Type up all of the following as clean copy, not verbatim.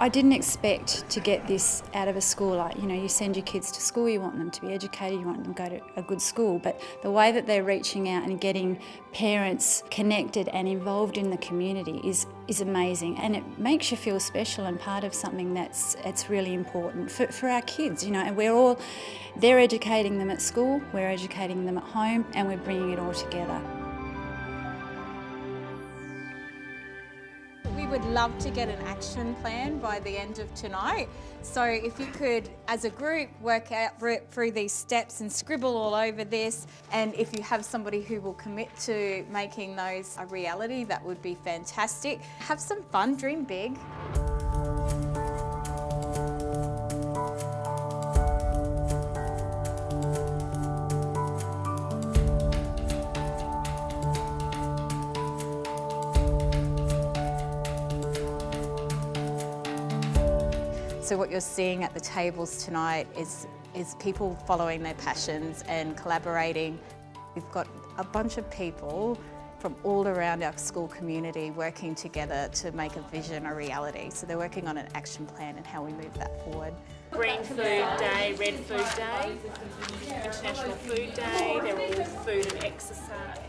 I didn't expect to get this out of a school. Like, you send your kids to school, you want them to be educated, you want them to go to a good school, but the way that they're reaching out and getting parents connected and involved in the community is amazing, and it makes you feel special and part of something that's really important for our kids, and they're educating them at school, we're educating them at home, and we're bringing it all together. We would love to get an action plan by the end of tonight. So if you could, as a group, work out through these steps and scribble all over this, and if you have somebody who will commit to making those a reality, that would be fantastic. Have some fun, dream big. So what you're seeing at the tables tonight is people following their passions and collaborating. We've got a bunch of people from all around our school community working together to make a vision a reality. So they're working on an action plan and how we move that forward. Green Food Day, Red Food Day, International Food Day, they're all food and exercise.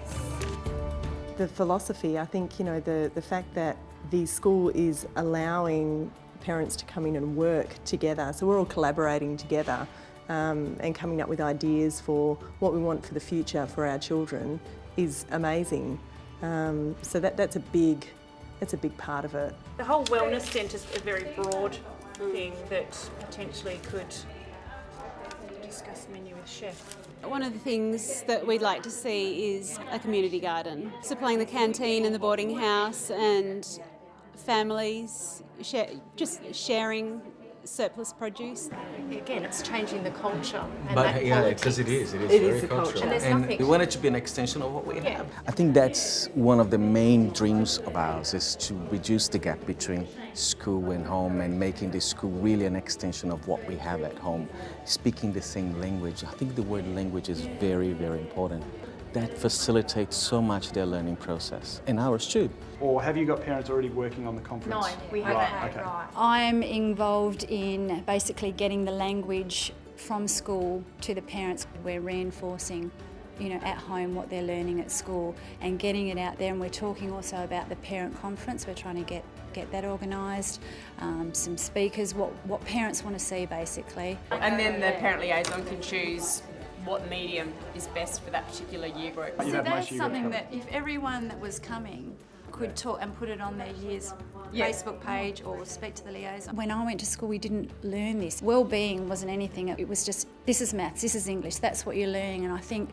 The philosophy, I think, the fact that the school is allowing parents to come in and work together. So we're all collaborating together and coming up with ideas for what we want for the future for our children is amazing. So that's a big part of it. The whole wellness centre is a very broad thing that potentially could discuss the menu with Chef. One of the things that we'd like to see is a community garden, supplying the canteen and the boarding house and families, just sharing surplus produce. Again, it's changing the culture. And but yeah, because it is very cultural. And we want it to be an extension of what we have. I think that's one of the main dreams of ours, is to reduce the gap between school and home and making the school really an extension of what we have at home. Speaking the same language. I think the word language is very, very important. That facilitates so much their learning process, and ours too. Or have you got parents already working on the conference? No, we haven't. Right. I'm involved in basically getting the language from school to the parents. We're reinforcing, at home what they're learning at school and getting it out there. And we're talking also about the parent conference. We're trying to get that organised, some speakers, what parents want to see basically. And then the parent liaison can choose what medium is best for that particular year group. So that's something that if everyone that was coming could talk and put it on their year's Facebook page or speak to the liaison. When I went to school, we didn't learn this. Wellbeing wasn't anything. It was just, this is maths, this is English, that's what you're learning. And I think,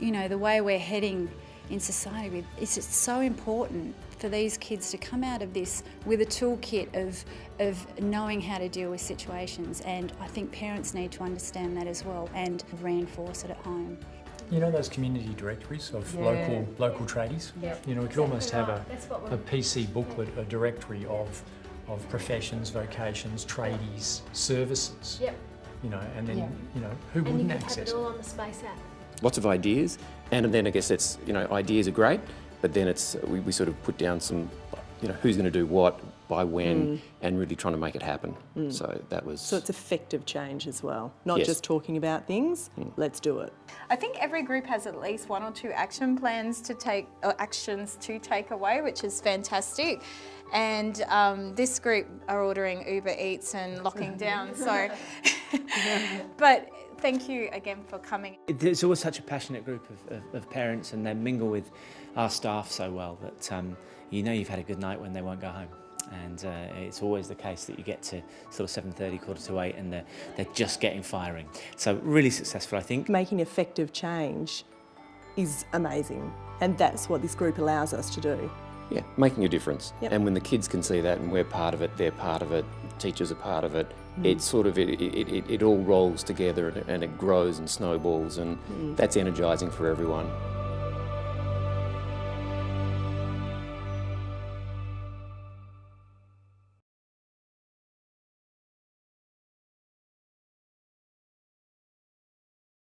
the way we're heading in society, it's just so important for these kids to come out of this with a toolkit of knowing how to deal with situations, and I think parents need to understand that as well and reinforce it at home. Those community directories of local tradies? Yeah. We could almost have a PC booklet, a directory of professions, vocations, tradies, services. Yep. And then, who wouldn't access it? And you can have it all on the Space app. Lots of ideas, and then I guess it's, ideas are great, but then it's, we sort of put down some, who's going to do what, by when, and really trying to make it happen. So that was... So it's effective change as well, not just talking about things, let's do it. I think every group has at least one or two action plans to take, or actions to take away, which is fantastic. And this group are ordering Uber Eats and locking down, so... But thank you again for coming. There's always such a passionate group of parents, and they mingle with our staff so well that you've had a good night when they won't go home. And it's always the case that you get to sort of 7:30, 7:45, and they're just getting firing. So really successful, I think. Making effective change is amazing, and that's what this group allows us to do. Yeah, making a difference. Yep. And when the kids can see that and we're part of it, they're part of it, teachers are part of it, it's sort of, it all rolls together and it grows and snowballs, and that's energising for everyone.